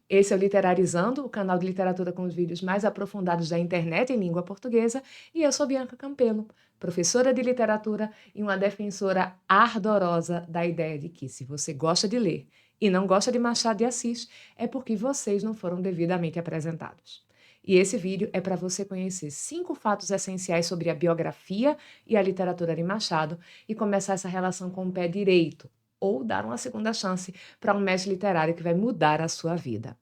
Esse é o Literarizando, o canal de literatura com os vídeos mais aprofundados da internet em língua portuguesa, e eu sou Bianca Campelo, professora de literatura e uma defensora ardorosa da ideia de que se você gosta de ler e não gosta de Machado de Assis, é porque vocês não foram devidamente apresentados. E esse vídeo é para você conhecer 5 fatos essenciais sobre a biografia e a literatura de Machado e começar essa relação com o pé direito, ou dar uma segunda chance para um mestre literário que vai mudar a sua vida.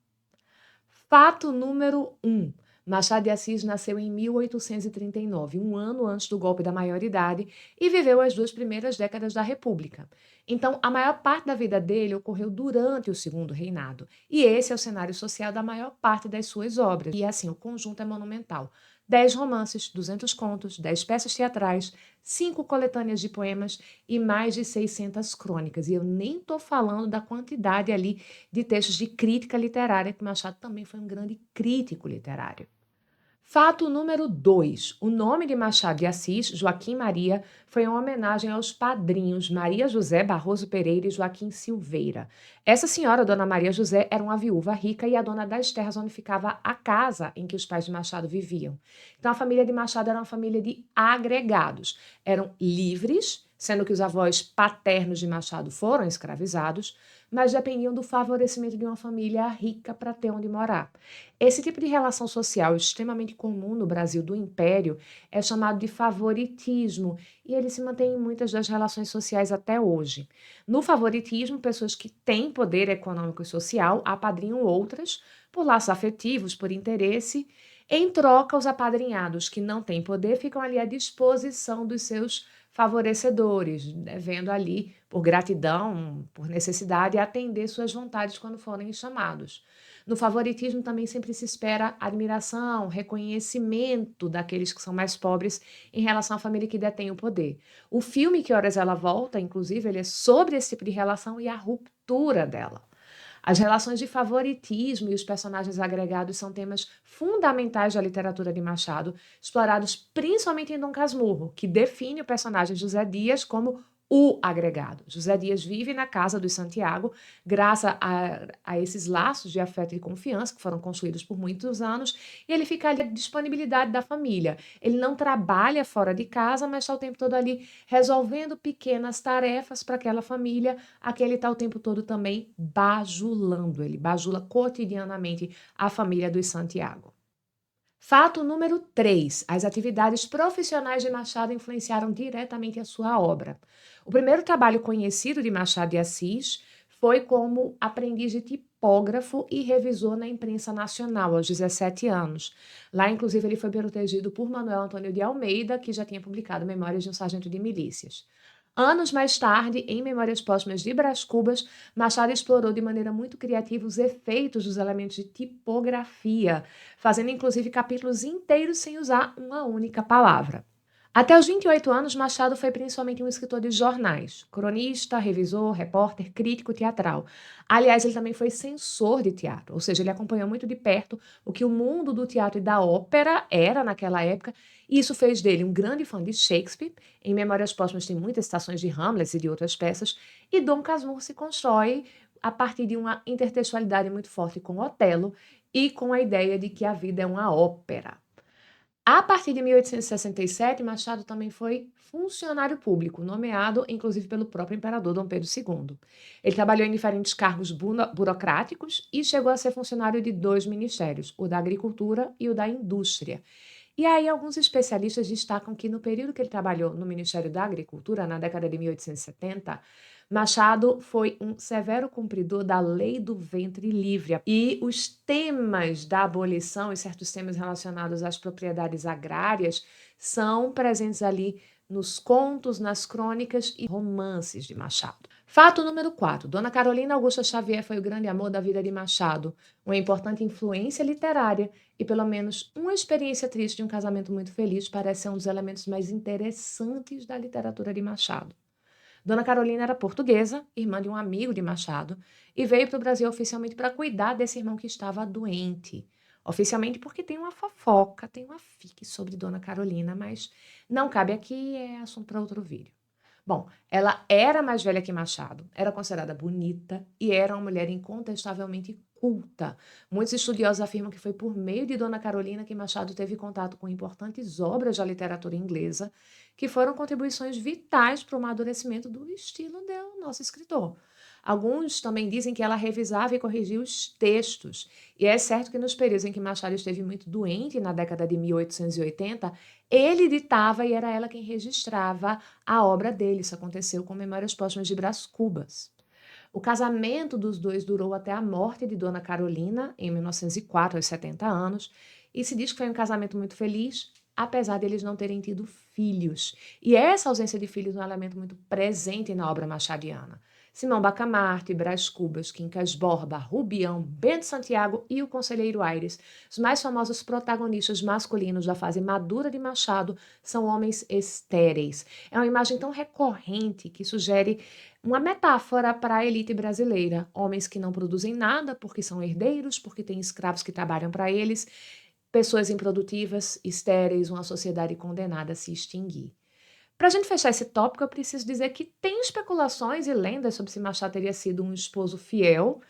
Fato número 1. Machado de Assis nasceu em 1839, um ano antes do golpe da maioridade, e viveu as 2 primeiras décadas da República. Então, a maior parte da vida dele ocorreu durante o Segundo Reinado, e esse é o cenário social da maior parte das suas obras. E assim, o conjunto é monumental. 10 romances, 200 contos, 10 peças teatrais, 5 coletâneas de poemas e mais de 600 crônicas. E eu nem estou falando da quantidade ali de textos de crítica literária, que Machado também foi um grande crítico literário. Fato número 2. O nome de Machado de Assis, Joaquim Maria, foi uma homenagem aos padrinhos Maria José Barroso Pereira e Joaquim Silveira. Essa senhora, Dona Maria José, era uma viúva rica e a dona das terras onde ficava a casa em que os pais de Machado viviam. Então, a família de Machado era uma família de agregados. Eram livres, sendo que os avós paternos de Machado foram escravizados, mas dependiam do favorecimento de uma família rica para ter onde morar. Esse tipo de relação social extremamente comum no Brasil do Império é chamado de favoritismo e ele se mantém em muitas das relações sociais até hoje. No favoritismo, pessoas que têm poder econômico e social apadrinham outras por laços afetivos, por interesse. Em troca, os apadrinhados que não têm poder ficam ali à disposição dos seus favorecedores, devendo ali, por gratidão, por necessidade, atender suas vontades quando forem chamados. No favoritismo também sempre se espera admiração, reconhecimento daqueles que são mais pobres em relação à família que detém o poder. O filme Que Horas Ela Volta, inclusive, ele é sobre esse tipo de relação e a ruptura dela. As relações de favoritismo e os personagens agregados são temas fundamentais da literatura de Machado, explorados principalmente em Dom Casmurro, que define o personagem José Dias como o agregado. José Dias vive na casa dos Santiago, graças a esses laços de afeto e confiança que foram construídos por muitos anos, e ele fica ali à disponibilidade da família. Ele não trabalha fora de casa, mas está o tempo todo ali resolvendo pequenas tarefas para aquela família, a quem ele está o tempo todo também bajulando. Ele bajula cotidianamente a família dos Santiago. Fato número 3. As atividades profissionais de Machado influenciaram diretamente a sua obra. O primeiro trabalho conhecido de Machado de Assis foi como aprendiz de tipógrafo e revisor na imprensa nacional, aos 17 anos. Lá, inclusive, ele foi protegido por Manuel Antônio de Almeida, que já tinha publicado Memórias de um Sargento de Milícias. Anos mais tarde, em Memórias Póstumas de Brás Cubas, Machado explorou de maneira muito criativa os efeitos dos elementos de tipografia, fazendo inclusive capítulos inteiros sem usar uma única palavra. Até os 28 anos, Machado foi principalmente um escritor de jornais, cronista, revisor, repórter, crítico teatral. Aliás, ele também foi censor de teatro, ou seja, ele acompanhou muito de perto o que o mundo do teatro e da ópera era naquela época, e isso fez dele um grande fã de Shakespeare. Em Memórias Póstumas tem muitas citações de Hamlet e de outras peças, e Dom Casmurro se constrói a partir de uma intertextualidade muito forte com Otelo e com a ideia de que a vida é uma ópera. A partir de 1867, Machado também foi funcionário público, nomeado inclusive pelo próprio imperador Dom Pedro II. Ele trabalhou em diferentes cargos burocráticos e chegou a ser funcionário de 2 ministérios, o da Agricultura e o da Indústria. E aí alguns especialistas destacam que no período que ele trabalhou no Ministério da Agricultura, na década de 1870, Machado foi um severo cumpridor da lei do ventre livre e os temas da abolição e certos temas relacionados às propriedades agrárias são presentes ali nos contos, nas crônicas e romances de Machado. Fato número 4. Dona Carolina Augusta Xavier foi o grande amor da vida de Machado, uma importante influência literária e pelo menos uma experiência triste de um casamento muito feliz parece ser um dos elementos mais interessantes da literatura de Machado. Dona Carolina era portuguesa, irmã de um amigo de Machado, e veio para o Brasil oficialmente para cuidar desse irmão que estava doente. Oficialmente porque tem uma fofoca, tem uma fique sobre Dona Carolina, mas não cabe aqui, é assunto para outro vídeo. Bom, ela era mais velha que Machado, era considerada bonita e era uma mulher incontestavelmente culta. Muitos estudiosos afirmam que foi por meio de Dona Carolina que Machado teve contato com importantes obras da literatura inglesa, que foram contribuições vitais para o amadurecimento do estilo do nosso escritor. Alguns também dizem que ela revisava e corrigia os textos. E é certo que nos períodos em que Machado esteve muito doente, na década de 1880, ele ditava e era ela quem registrava a obra dele. Isso aconteceu com Memórias Póstumas de Brás Cubas. O casamento dos dois durou até a morte de Dona Carolina, em 1904, aos 70 anos, e se diz que foi um casamento muito feliz, apesar de eles não terem tido filhos. E essa ausência de filhos é um elemento muito presente na obra machadiana. Simão Bacamarte, Brás Cubas, Quincas Borba, Rubião, Bento Santiago e o Conselheiro Aires, os mais famosos protagonistas masculinos da fase madura de Machado, são homens estéreis. É uma imagem tão recorrente que sugere uma metáfora para a elite brasileira. Homens que não produzem nada porque são herdeiros, porque têm escravos que trabalham para eles, pessoas improdutivas, estéreis, uma sociedade condenada a se extinguir. Para a gente fechar esse tópico, eu preciso dizer que tem especulações e lendas sobre se Machado teria sido um esposo fiel.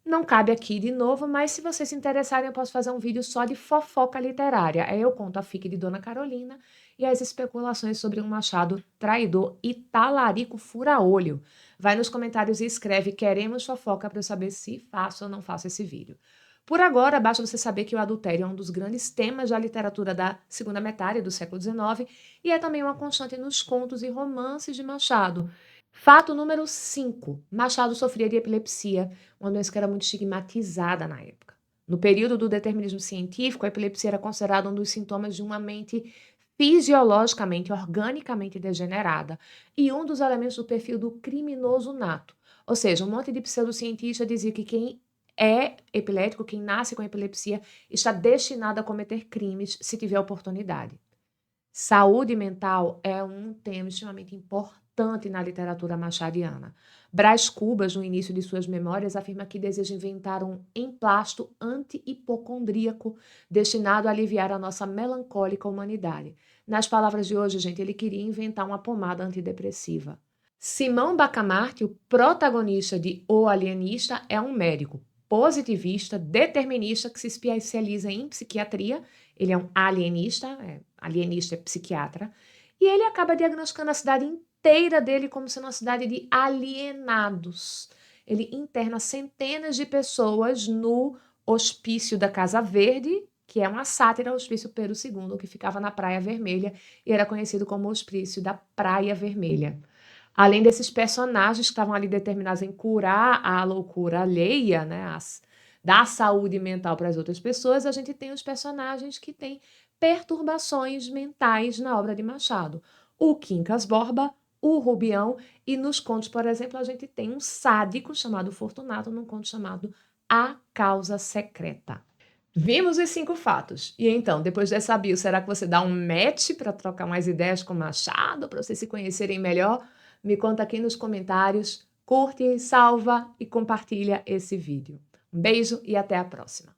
Não cabe aqui de novo, mas se vocês se interessarem, eu posso fazer um vídeo só de fofoca literária. Aí eu conto a fique de Dona Carolina e as especulações sobre um Machado traidor e talarico fura-olho. Vai nos comentários e escreve "queremos fofoca" para eu saber se faço ou não faço esse vídeo. Por agora, basta você saber que o adultério é um dos grandes temas da literatura da segunda metade do século XIX e é também uma constante nos contos e romances de Machado. Fato número 5. Machado sofria de epilepsia, uma doença que era muito estigmatizada na época. No período do determinismo científico, a epilepsia era considerada um dos sintomas de uma mente fisiologicamente, organicamente degenerada e um dos elementos do perfil do criminoso nato. Ou seja, um monte de pseudocientista dizia que quem é epilético, quem nasce com epilepsia, está destinado a cometer crimes se tiver oportunidade. Saúde mental é um tema extremamente importante na literatura machadiana. Brás Cubas, no início de suas memórias, afirma que deseja inventar um emplasto anti-hipocondríaco destinado a aliviar a nossa melancólica humanidade. Nas palavras de hoje, gente, ele queria inventar uma pomada antidepressiva. Simão Bacamarte, o protagonista de O Alienista, é um médico positivista, determinista, que se especializa em psiquiatria. Ele é um alienista é psiquiatra, e ele acaba diagnosticando a cidade inteira dele como sendo uma cidade de alienados. Ele interna centenas de pessoas no Hospício da Casa Verde, que é uma sátira ao Hospício Pedro II, que ficava na Praia Vermelha e era conhecido como Hospício da Praia Vermelha. Além desses personagens que estavam ali determinados em curar a loucura alheia, né, dar saúde mental para as outras pessoas, a gente tem os personagens que têm perturbações mentais na obra de Machado. O Quincas Borba, o Rubião, e nos contos, por exemplo, a gente tem um sádico chamado Fortunato, num conto chamado A Causa Secreta. Vimos os 5 fatos. E então, depois dessa bio, será que você dá um match para trocar mais ideias com Machado, para vocês se conhecerem melhor? Me conta aqui nos comentários. Curte, salva e compartilha esse vídeo. Um beijo e até a próxima.